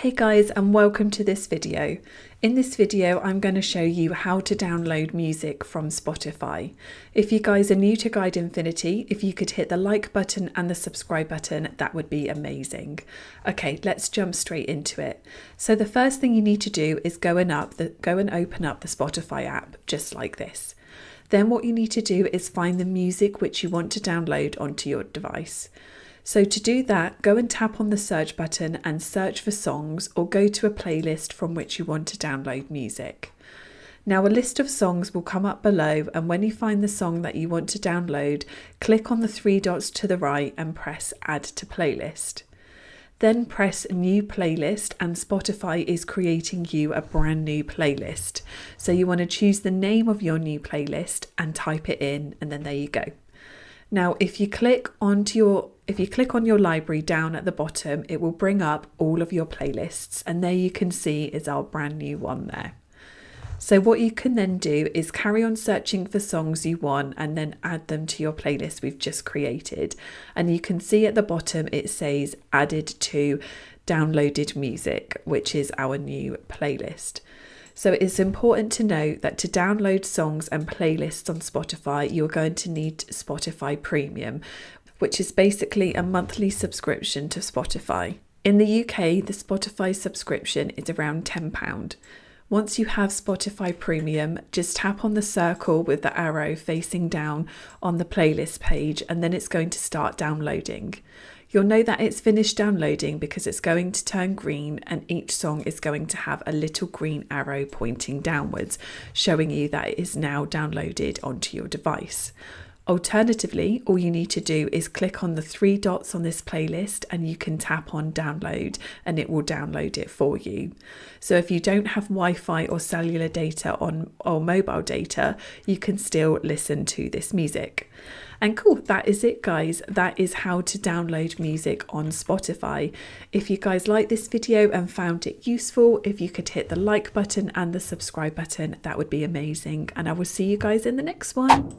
Hey guys, and welcome to this video. In this video I'm going to show you how to download music from Spotify. If you guys are new to Guide Infinity, if you could hit the like button and the subscribe button, that would be amazing. Okay, let's jump straight into it. So the first thing you need to do is go and open up the Spotify app, just like this. Then what you need to do is find the music which you want to download onto your device. So to do that, go and tap on the search button and search for songs, or go to a playlist from which you want to download music. Now a list of songs will come up below, and when you find the song that you want to download, click on the three dots to the right and press Add to Playlist. Then press New Playlist and Spotify is creating you a brand new playlist. So you want to choose the name of your new playlist and type it in, and then there you go. Now, if you click on your library down at the bottom, it will bring up all of your playlists, and there you can see is our brand new one there. So what you can then do is carry on searching for songs you want and then add them to your playlist we've just created. And you can see at the bottom it says added to downloaded music, which is our new playlist. So it's important to note that to download songs and playlists on Spotify, you're going to need Spotify Premium, which is basically a monthly subscription to Spotify. In the UK, the Spotify subscription is around £10. Once you have Spotify Premium, just tap on the circle with the arrow facing down on the playlist page, and then it's going to start downloading. You'll know that it's finished downloading because it's going to turn green, and each song is going to have a little green arrow pointing downwards, showing you that it is now downloaded onto your device. Alternatively, all you need to do is click on the three dots on this playlist and you can tap on download and it will download it for you. So if you don't have Wi-Fi or cellular data or mobile data, you can still listen to this music. And cool, that is it guys. That is how to download music on Spotify. If you guys like this video and found it useful, if you could hit the like button and the subscribe button, that would be amazing. And I will see you guys in the next one.